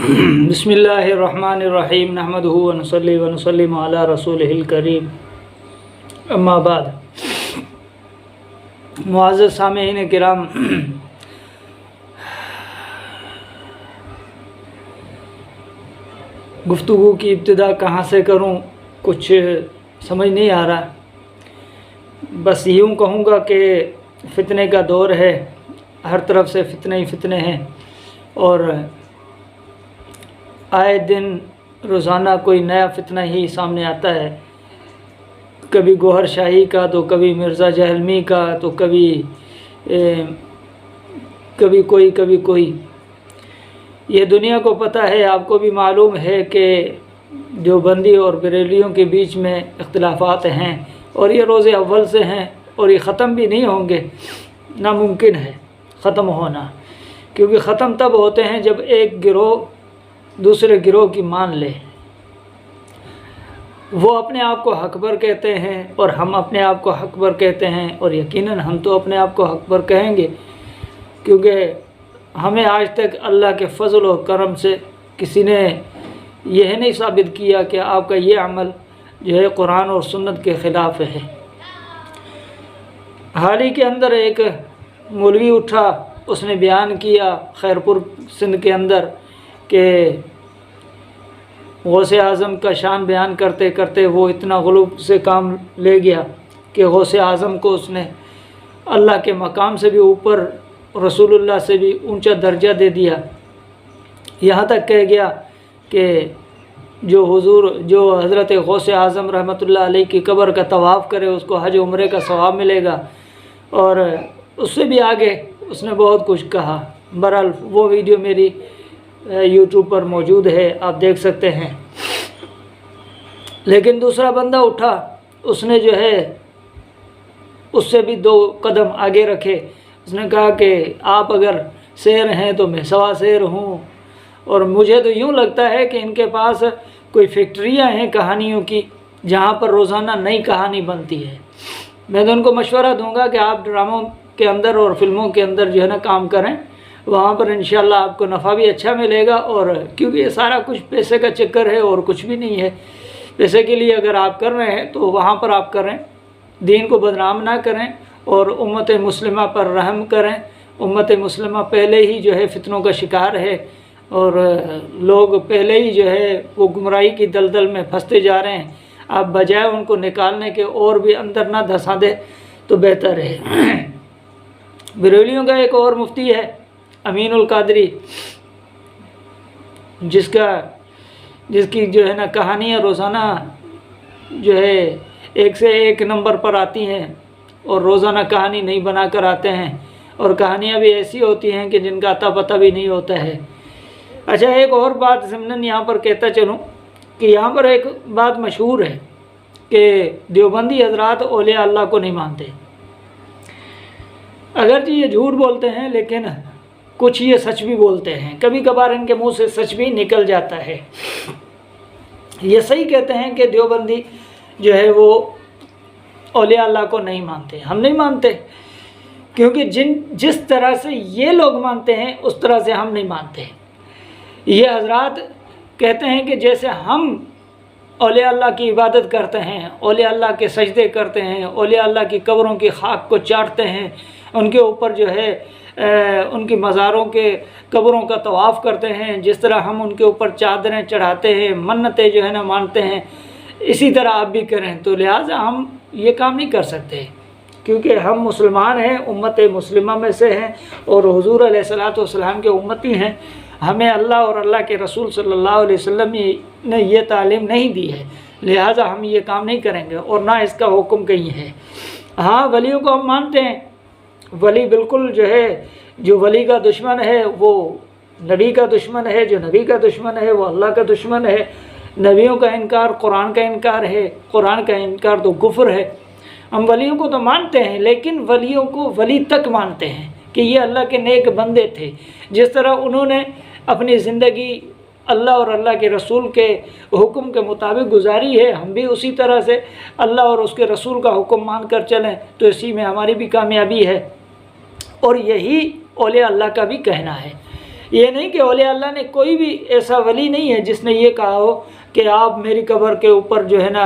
बिस्मिल्लाहिर्रहमानिर्रहीम नहमदुहु व नसल्ली व नसल्लिमु अला रसूलिहिल करीम अम्मा बाद। मुअज़्ज़ज़ सामिईन किराम, गुफ्तगू की इब्तिदा कहाँ से करूँ कुछ समझ नहीं आ रहा। बस यूँ कहूँगा कि फ़ितने का दौर है, हर तरफ से फ़ितने ही फ़ितने हैं और आए दिन रोज़ाना कोई नया फ़ितना ही सामने आता है। कभी गौहर शाही का, तो कभी मिर्ज़ा जहलमी का, तो कभी कोई। ये दुनिया को पता है, आपको भी मालूम है कि देवबंदी और बरेलियों के बीच में इख्तिलाफ़ात हैं और ये रोज़े अव्वल से हैं और ये ख़त्म भी नहीं होंगे, नामुमकिन है ख़त्म होना, क्योंकि ख़त्म तब होते हैं जब एक गिरोह दूसरे गिरोह की मान ले। वो अपने आप को हकबर कहते हैं और हम अपने आप को हकबर कहते हैं, और यकीनन हम तो अपने आप को हकबर कहेंगे, क्योंकि हमें आज तक अल्लाह के फ़ज़ल और करम से किसी ने यह नहीं साबित किया कि आपका ये अमल जो है कुरान और सुन्नत के ख़िलाफ़ है। हाल ही के अंदर एक मौलवी उठा, उसने बयान किया खैरपुर सिंध के अंदर कि गौसे आज़म का शान बयान करते करते वो इतना गुलूब से काम ले गया कि गौसे आज़म को उसने अल्लाह के मकाम से भी ऊपर, रसूलुल्लाह से भी ऊंचा दर्जा दे दिया। यहाँ तक कह गया कि जो हज़रत गौसे आज़म रहमतुल्लाह अलैह की कब्र का तवाफ़ करे उसको हज उम्रे का सवाब मिलेगा, और उससे भी आगे उसने बहुत कुछ कहा। बहरहाल वो वीडियो मेरी यूट्यूब पर मौजूद है, आप देख सकते हैं। लेकिन दूसरा बंदा उठा, उसने जो है उससे भी 2 कदम आगे रखे। उसने कहा कि आप अगर शेर हैं तो मैं सवा शेर हूँ, और मुझे तो यूँ लगता है कि इनके पास कोई फैक्ट्रियाँ हैं कहानियों की, जहाँ पर रोज़ाना नई कहानी बनती है। मैं तो उनको मशवरा दूंगा कि आप ड्रामों के अंदर और फिल्मों के अंदर जो है ना काम करें, वहाँ पर इंशाल्लाह आपको नफ़ा भी अच्छा मिलेगा। और क्योंकि ये सारा कुछ पैसे का चक्कर है और कुछ भी नहीं है। पैसे के लिए अगर आप कर रहे हैं तो वहाँ पर आप करें, दीन को बदनाम ना करें और उम्मत मुस्लिमा पर रहम करें। उम्मत मुस्लिमा पहले ही जो है फ़ितनों का शिकार है और लोग पहले ही जो है वो गुमराही की दलदल में फंसते जा रहे हैं। आप बजाय उनको निकालने के और भी अंदर ना धंसा दे तो बेहतर है। बरेलियों का एक और मुफ्ती है अमीनुल कादरी, जिसकी जो है ना कहानियाँ रोज़ाना जो है एक से एक नंबर पर आती हैं और रोज़ाना कहानी नहीं बना कर आते हैं, और कहानियाँ भी ऐसी होती हैं कि जिनका अता पता भी नहीं होता है। अच्छा, एक और बात ज़मनन यहाँ पर कहता चलूँ कि यहाँ पर एक बात मशहूर है कि देवबंदी हज़रात औलिया अल्लाह को नहीं मानते। अगरचि ये झूठ बोलते हैं लेकिन कुछ ये सच भी बोलते हैं, कभी कभार इनके मुंह से सच भी निकल जाता है। ये सही कहते हैं कि देवबंदी जो है वो औलिया अल्लाह को नहीं मानते। हम नहीं मानते, क्योंकि जिस तरह से ये लोग मानते हैं उस तरह से हम नहीं मानते। ये हजरात कहते हैं कि जैसे हम औलिया अल्लाह की इबादत करते हैं, औलिया अल्लाह के सजदे करते हैं, औलिया अल्लाह की कब्रों की खाक को चाटते हैं, उनके ऊपर जो है उनकी मज़ारों के कब्रों का तवाफ़ करते हैं, जिस तरह हम उनके ऊपर चादरें चढ़ाते हैं, मन्नतें जो है ना मानते हैं, इसी तरह आप भी करें। तो लिहाजा हम ये काम नहीं कर सकते, क्योंकि हम मुसलमान हैं, उम्मत मुस्लिमा में से हैं और हुज़ूर अलैहिस्सलातु वस्सलाम के उम्मती हैं। हमें अल्लाह और अल्लाह के रसूल सल्लल्लाहु अलैहि वसल्लम ने ये तालीम नहीं दी है, लिहाजा हम ये काम नहीं करेंगे और ना इसका हुक्म कहीं है। हाँ, वलियों को हम मानते हैं। वली बिल्कुल जो है, जो वली का दुश्मन है वो नबी का दुश्मन है, जो नबी का दुश्मन है वो अल्लाह का दुश्मन है। नबियों का इनकार कुरान का इनकार है, कुरान का इनकार तो कुफ्र है। हम वलियों को तो मानते हैं, लेकिन वलियों को वली तक मानते हैं कि ये अल्लाह के नेक बंदे थे। जिस तरह उन्होंने अपनी ज़िंदगी अल्लाह और अल्लाह के रसूल के हुक्म के मुताबिक गुजारी है, हम भी उसी तरह से अल्लाह और उसके रसूल का हुक्म मान कर चलें तो इसी में हमारी भी कामयाबी है। और यही औलिया अल्लाह का भी कहना है। یہ نہیں کہ اولیاء اللہ نے کوئی بھی ایسا ولی نہیں ہے جس نے یہ کہا ہو کہ آپ میری قبر کے اوپر جو ہے نا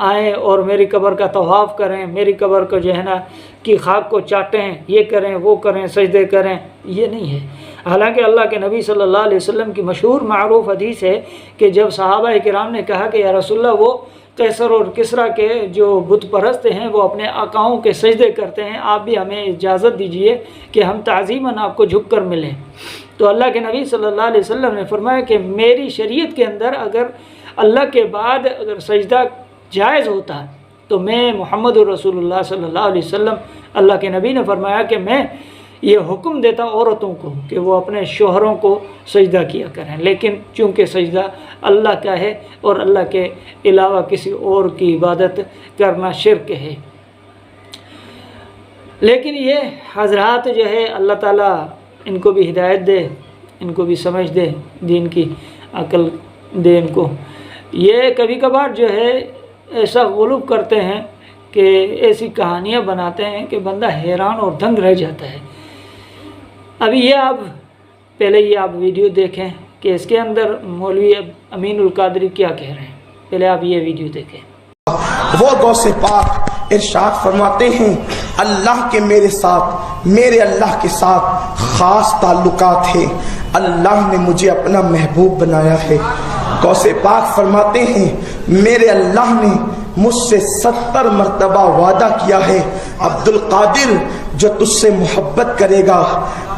آئیں اور میری قبر کا طواف کریں، میری قبر کو جو ہے نا کی خاک کو چاٹیں، یہ کریں وہ کریں، سجدے کریں، یہ نہیں ہے۔ حالانکہ اللہ کے نبی صلی اللہ علیہ وسلم کی مشہور معروف حدیث ہے کہ جب صحابہ کرام نے کہا کہ یا رسول اللہ وہ قیصر اور کسریٰ کے جو بت پرست ہیں وہ اپنے آقاؤں کے سجدے کرتے ہیں، آپ بھی ہمیں اجازت دیجئے کہ ہم تعظیماً آپ کو جھک کر ملیں۔ تو اللہ کے نبی صلی اللہ علیہ وسلم نے فرمایا کہ میری شریعت کے اندر اگر اللہ کے بعد اگر سجدہ جائز ہوتا تو میں محمد رسول اللہ صلی اللہ علیہ وسلم، اللہ کے نبی نے فرمایا کہ میں یہ حکم دیتا عورتوں کو کہ وہ اپنے شوہروں کو سجدہ کیا کریں، لیکن چونکہ سجدہ اللہ کا ہے اور اللہ کے علاوہ کسی اور کی عبادت کرنا شرک ہے۔ لیکن یہ حضرات جو ہے اللہ تعالیٰ ان کو بھی ہدایت دے، ان کو بھی سمجھ دے، دین کی عقل دے ان کو۔ یہ کبھی کبھار جو ہے ایسا غلوب کرتے ہیں کہ ایسی کہانیاں بناتے ہیں کہ بندہ حیران اور دنگ رہ جاتا ہے۔ ابھی یہ آپ پہلے یہ آپ ویڈیو دیکھیں کہ اس کے اندر مولوی امین القادری کیا کہہ رہے ہیں، پہلے آپ یہ ویڈیو دیکھیں۔ وہ غوث پاک ارشاد فرماتے ہیں اللہ کے میرے ساتھ، میرے اللہ کے ساتھ خاص تعلقات ہیں، اللہ نے مجھے اپنا محبوب بنایا ہے۔ غوث پاک فرماتے ہیں میرے اللہ نے مجھ سے 70 مرتبہ وعدہ کیا ہے عبد القادر جو تجھ سے محبت کرے گا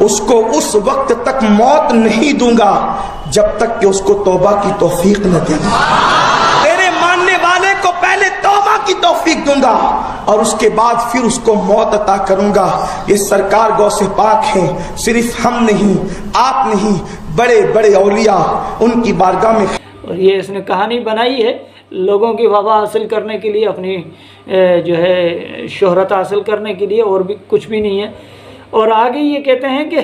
اس کو اس وقت تک موت نہیں دوں گا جب تک کہ اس کو توبہ کی توفیق نہ دے گا۔ تیرے ماننے والے کو پہلے توبہ کی توفیق دوں گا اور اس کے بعد پھر اس کو موت عطا کروں گا۔ یہ سرکار غوث پاک ہیں، صرف ہم نہیں، آپ نہیں، بڑے بڑے اولیاء ان کی بارگاہ میں۔ اور یہ اس نے کہانی بنائی ہے لوگوں کی وبا حاصل کرنے کے لیے، اپنی جو ہے شہرت حاصل کرنے کے لیے، اور بھی کچھ بھی نہیں ہے۔ اور آگے یہ کہتے ہیں کہ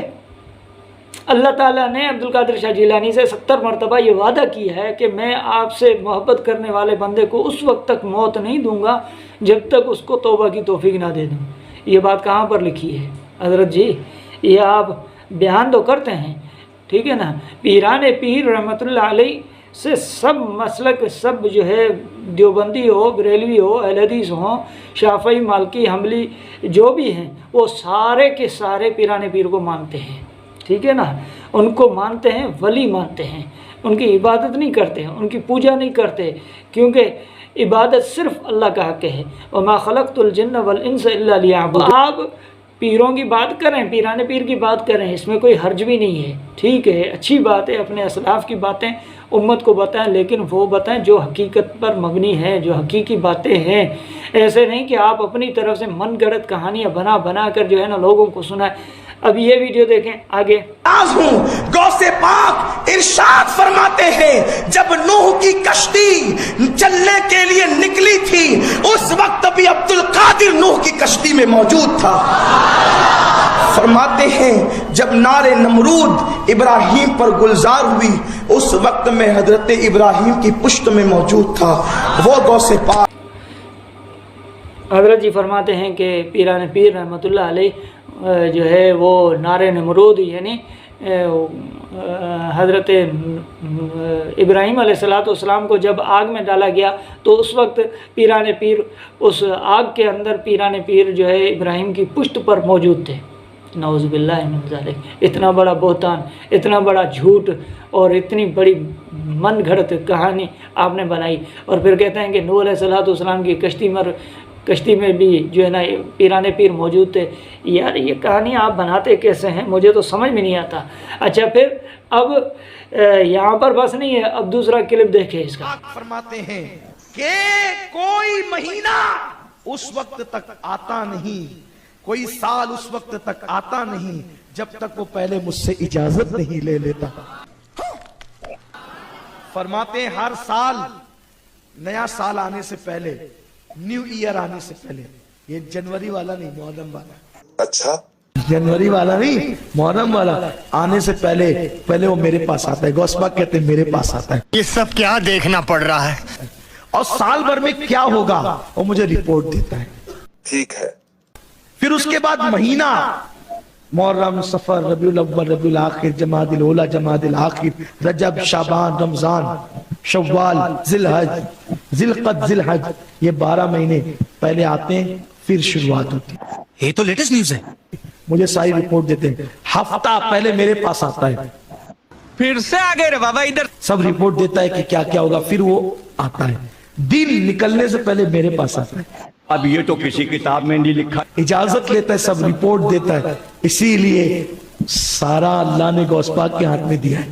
اللہ تعالیٰ نے عبد القادر شاہ جیلانی سے 70 مرتبہ یہ وعدہ کیا ہے کہ میں آپ سے محبت کرنے والے بندے کو اس وقت تک موت نہیں دوں گا جب تک اس کو توبہ کی توفیق نہ دے دوں۔ یہ بات کہاں پر لکھی ہے حضرت جی؟ یہ آپ بیان تو کرتے ہیں، ٹھیک ہے نا، پیران پیر رحمۃ اللہ علیہ سے سب مسلک، سب جو ہے دیوبندی ہو، بریلوی ہو، اہل حدیث ہوں، شافعی، مالکی، حنبلی جو بھی ہیں، وہ سارے کے سارے پیران پیر کو مانتے ہیں، ٹھیک ہے نا، ان کو مانتے ہیں، ولی مانتے ہیں، ان کی عبادت نہیں کرتے ہیں، ان کی پوجا نہیں کرتے، کیونکہ عبادت صرف اللہ کا حق ہے۔ وما خلقت الجن والانس الا لیعبدون۔ آپ پیروں کی بات کریں، پیران پیر کی بات کریں، اس میں کوئی حرج بھی نہیں ہے، ٹھیک ہے، اچھی بات ہے، اپنے اسلاف کی باتیں امت کو بتائیں، لیکن وہ بتائیں جو حقیقت پر مبنی ہیں، جو حقیقی باتیں ہیں۔ ایسے نہیں کہ آپ اپنی طرف سے من گڑت کہانیاں بنا بنا کر جو ہے نا لوگوں کو سنائیں۔ اب یہ ویڈیو دیکھیں آگے۔ ہوں غوث پاک ارشاد فرماتے ہیں جب نوح کی کشتی چلنے کے لیے نکلی تھی اس وقت بھی عبد القادر نوح کی کشتی میں موجود تھا۔ فرماتے ہیں جب نار نمرود ابراہیم پر گلزار ہوئی اس وقت میں حضرت ابراہیم کی پشت میں موجود تھا۔ وہ غوث پاک حضرت جی فرماتے ہیں کہ پیران پیر رحمۃ اللہ علیہ جو ہے وہ نار نمرود یعنی حضرت ابراہیم علیہ السلام کو جب آگ میں ڈالا گیا تو اس وقت پیران پیر اس آگ کے اندر پیران پیر جو ہے ابراہیم کی پشت پر موجود تھے۔ نعوذ باللہ من ذالک۔ اتنا بڑا بہتان، اتنا بڑا جھوٹ اور اتنی بڑی من گھڑت کہانی آپ نے بنائی، اور پھر کہتے ہیں کہ نوح علیہ السلام کی کشتی میں بھی جو ہے نا پیران پیر موجود تھے۔ یار یہ کہانی آپ بناتے کیسے ہیں؟ مجھے تو سمجھ میں نہیں آتا۔ اچھا پھر اب یہاں پر بس نہیں ہے، اب دوسرا کلپ دیکھیں اس کا۔ فرماتے ہیں کہ کوئی مہینہ اس وقت تک آتا نہیں، کوئی سال اس وقت تک آتا نہیں جب تک وہ پہلے مجھ سے اجازت نہیں لے لیتا۔ فرماتے ہیں ہر سال، نیا سال آنے سے پہلے، نیو ایئر آنے سے پہلے، یہ جنوری والا نہیں، محرم والا، اچھا جنوری والا نہیں، محرم والا آنے سے پہلے وہ میرے پاس آتا ہے۔ غوث پاک کہتے ہیں میرے پاس آتا ہے۔ یہ سب کیا دیکھنا پڑ رہا ہے؟ اور سال بھر میں کیا ہوگا وہ مجھے رپورٹ دیتا ہے، ٹھیک ہے۔ پھر اس کے بعد مہینہ، मुहर्रम, सफर, रबीउल अव्वल, रबीउल आखिर, जमादिल ओला, जमादिल आखिर, रजब, शाबान, रमजान, शव्वाल, जिलहज, जिलकद, जिलहज, ये 12 महीने पहले आते हैं, फिर शुरुआत होती है। ये तो लेटेस्ट न्यूज है। मुझे सारी रिपोर्ट देते हैं, हफ्ता पहले मेरे पास आता है, फिर से आ गए रे बाबा इधर। सब रिपोर्ट देता है कि क्या क्या होगा, फिर वो आता है, दिन निकलने से पहले मेरे पास आता है, अब ये तो किसी किताब में नहीं लिखा। इजाजत लेता है, सब रिपोर्ट देता है, इसीलिए सारा अल्लाह ने गौस पाक के हाथ में दिया है।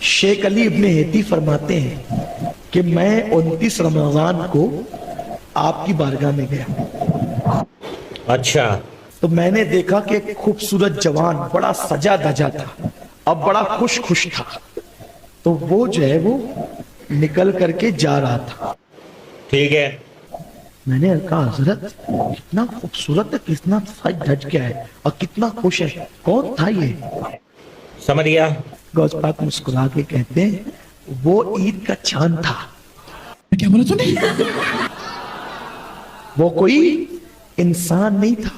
शेख अली इब्ने हेती फरमाते हैं कि मैं 29 रमजान को आपकी बारगाह में गया। अच्छा। तो मैंने देखा कि एक खूबसूरत जवान बड़ा सजा धजा था, अब बड़ा खुश खुश था, तो वो जो है वो निकल करके जा रहा था। ठीक है। मैंने कहा हजरत कितना खूबसूरत है, कितना सज धज के है और कितना खुश है, कौन था ये? समझ गया। गौस पाक मुस्कुरा के कहते हैं वो ईद का चांद था। क्या बोला तूने? वो कोई इंसान नहीं था,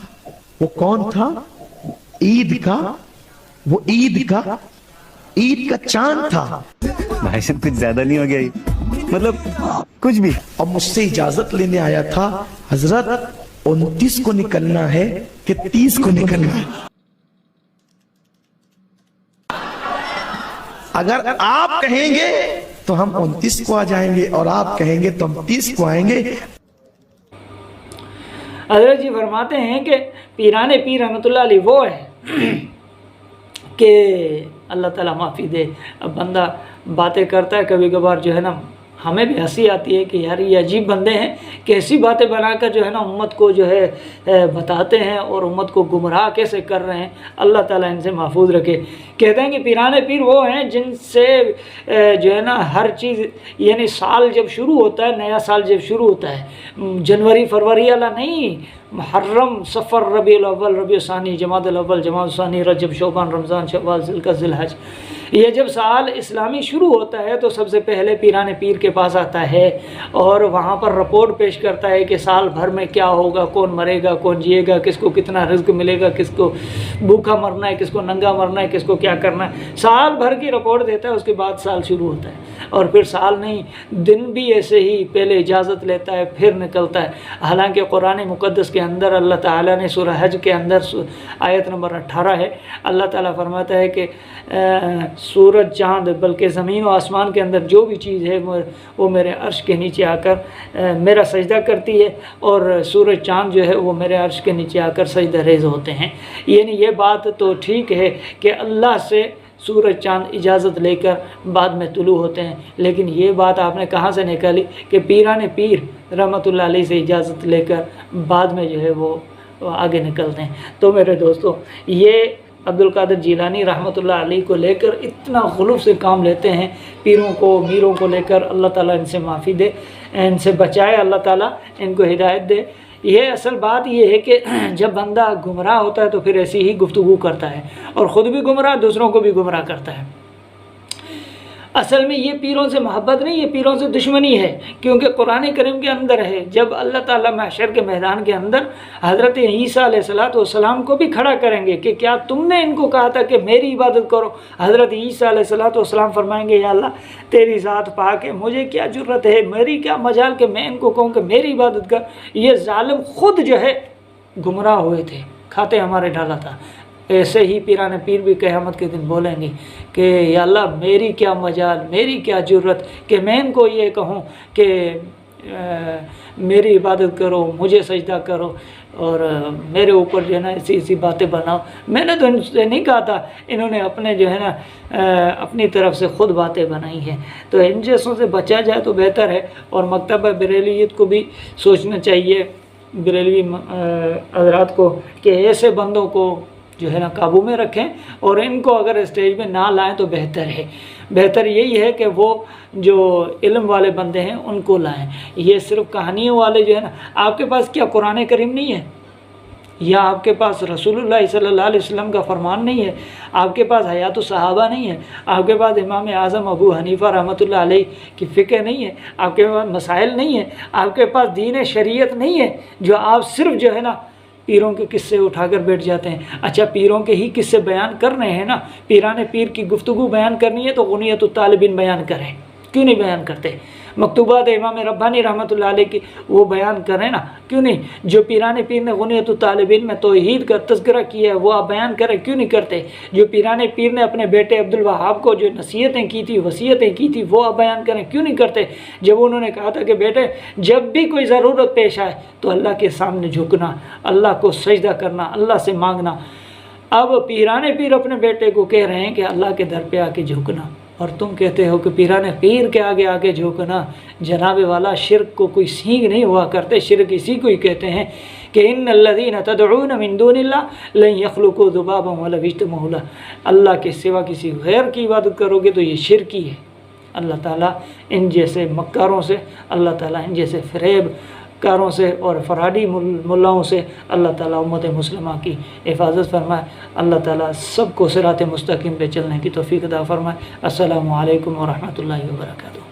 वो कौन था? ईद का, वो ईद का चांद था। भाई साहब कुछ ज्यादा नहीं हो गया ये? मतलब कुछ भी। अब मुझसे इजाजत लेने आया था, हजरत 29 को निकलना है कि 30 को निकलना है? अगर आप कहेंगे तो हम 29 को आ जाएंगे और आप कहेंगे तो हम 30 को आएंगे। हज़रत जी फरमाते हैं कि पीराने पीर रहमतुल्लाह अलैह वो है कि अल्लाह ताला माफ़ी दे। अब बंदा बातें करता है कभी कभार, जो है ना हमें भी हंसी आती है कि यार ये अजीब बंदे हैं, कैसी बातें बनाकर जो है ना उम्मत को जो है बताते हैं और उम्मत को गुमराह कैसे कर रहे हैं। अल्लाह ताला इनसे महफूज रखे। कहते हैं कि पीराने पीर वो हैं जिनसे जो है ना हर चीज़, यानी साल जब शुरू होता है, नया साल जब शुरू होता है, जनवरी फरवरी वाला नहीं, मुहर्रम, सफ़र, रबीउल अव्वल, रबीउल सानी, जमादुल अव्वल, जमादुल सानी, रजब, शोबान, रमज़ान, शव्वाल, जिलकद, जिलहज, ये जब साल इस्लामी शुरू होता है तो सबसे पहले पीराने पीर के पास आता है और वहाँ पर रिपोर्ट पेश करता है कि साल भर में क्या होगा, कौन मरेगा, कौन जिएगा, किसको कितना रिज़्क मिलेगा, किसको भूखा मरना है, किसको नंगा मरना है, किसको क्या करना है, साल भर की रिपोर्ट देता है। उसके बाद साल शुरू होता है और फिर साल नहीं, दिन भी ऐसे ही पहले इजाज़त लेता है फिर निकलता है। हालांकि कुरान मुक़द्दस के अंदर अल्लाह ताला ने सूरह हज के अंदर आयत नंबर 18 है, अल्लाह ताला फरमाता है कि सूरज, चाँद, बल्कि ज़मीन और आसमान के अंदर जो भी चीज़ है वो मेरे अर्श के नीचे आकर मेरा सजदा करती है और सूरज चाँद जो है वो मेरे अर्श के नीचे आकर सजदा रेज़ होते हैं। यानी ये बात तो ठीक है कि अल्लाह से सूरज चाँद इजाज़त लेकर बाद में तुलू होते हैं, लेकिन ये बात आपने कहाँ से निकाली कि पीराने पीर रहमतुल्लाह अलैह से इजाज़त लेकर बाद में जो है वो आगे निकलते हैं। तो मेरे दोस्तों, ये अब्दुल कादिर जीलानी रहमतुल्लाह अलैह को लेकर इतना खुलूफ से काम लेते हैं, पीरों को मीरों को लेकर। अल्लाह ताला इनसे माफ़ी दे, इनसे बचाए, अल्लाह ताला इनको हिदायत दे। ये असल बात ये है कि जब बंदा गुमराह होता है तो फिर ऐसी ही गुफ्तगू करता है और ख़ुद भी गुमराह, दूसरों को भी गुमराह करता है। असल में ये पीरों से मोहब्बत नहीं, ये पीरों से दुश्मनी है, क्योंकि कुरान करीम के अंदर है जब अल्लाह ताला महशर के मैदान के अंदर हज़रत ईसा अलैहिस्सलाम को भी खड़ा करेंगे कि क्या तुमने इनको कहा था कि मेरी इबादत करो। हज़रत ईसा अलैहिस्सलाम फरमाएंगे, या अल्लाह तेरी ज़ात पाक है, मुझे क्या ज़रूरत है, मेरी क्या मजाल कि मैं इनको कहूँ कि मेरी इबादत कर। ये ज़ालिम ख़ुद जो है गुमराह हुए थे, खाते हमारे डाला था। ऐसे ही पीराने पीर भी क़यामत के दिन बोलेंगे कि या अल्लाह मेरी क्या मजाल, मेरी क्या ज़रूरत कि मैं इनको ये कहूँ कि मेरी इबादत करो, मुझे सजदा करो और मेरे ऊपर जो है ना ऐसी बातें बनाओ। मैंने तो इनसे नहीं कहा था, इन्होंने अपने जो है ना अपनी तरफ से ख़ुद बातें बनाई हैं। तो इन जैसों से बचा जाए तो बेहतर है और मकतब बरेलियत को भी सोचना चाहिए, बरेलवी हज़रात को, कि ऐसे बंदों को जो है ना काबू में रखें और इनको अगर स्टेज में ना लाएं तो बेहतर है। बेहतर यही है कि वो जो इल्म वाले बंदे हैं उनको लाएं। ये सिर्फ कहानियों वाले जो है ना, आपके पास क्या कुरान करीम नहीं है? یا آپ کے پاس رسول اللہ صلی اللہ علیہ وسلم کا فرمان نہیں ہے، آپ کے پاس حیات الصحابہ نہیں ہے، آپ کے پاس امام اعظم ابو حنیفہ رحمۃ اللہ علیہ کی فقہ نہیں ہے، آپ کے پاس مسائل نہیں ہے، آپ کے پاس دین شریعت نہیں ہے، جو آپ صرف جو ہے نا پیروں کے قصے اٹھا کر بیٹھ جاتے ہیں۔ اچھا پیروں کے ہی قصے بیان کر رہے ہیں نا، پیران پیر کی گفتگو بیان کرنی ہے تو غنیت الطالبین بیان کریں، کیوں نہیں بیان کرتے؟ مکتوبات امام ربانی رحمۃ اللہ علیہ کی وہ بیان کریں نا، کیوں نہیں؟ جو پیران پیر نے غنیت الطالبین میں توحید کا تذکرہ کیا ہے وہ آپ بیان کریں، کیوں نہیں کرتے؟ جو پیران پیر نے اپنے بیٹے عبدالوہاب کو جو نصیحتیں کی تھی، وصیتیں کی تھی، وہ آپ بیان کریں، کیوں نہیں کرتے؟ جب انہوں نے کہا تھا کہ بیٹے جب بھی کوئی ضرورت پیش آئے تو اللہ کے سامنے جھکنا، اللہ کو سجدہ کرنا، اللہ سے مانگنا۔ اب پیران پیر اپنے بیٹے کو کہہ رہے ہیں کہ اللہ کے در پہ آ کے جھکنا، اور تم کہتے ہو کہ پیران پیر کے آگے آگے جھکنا۔ جناب والا شرک کو کوئی سینگ نہیں ہوا کرتے، شرک اسی کو ہی کہتے ہیں کہ ان الذین تدعون من دون اللہ لن یخلقوا ذبابا ولو اجتمعوا له، اللہ کے سوا کسی غیر کی عبادت کرو گے تو یہ شرک ہی ہے۔ اللہ تعالیٰ ان جیسے مکاروں سے، اللہ تعالیٰ ان جیسے فریب کاروں سے اور فرادی ملاؤں سے اللہ تعالیٰ امت مسلمہ کی حفاظت فرمائے۔ اللہ تعالیٰ سب کو صراط مستقیم پہ چلنے کی توفیق عطا فرمائے۔ السلام علیکم ورحمۃ اللہ وبرکاتہ۔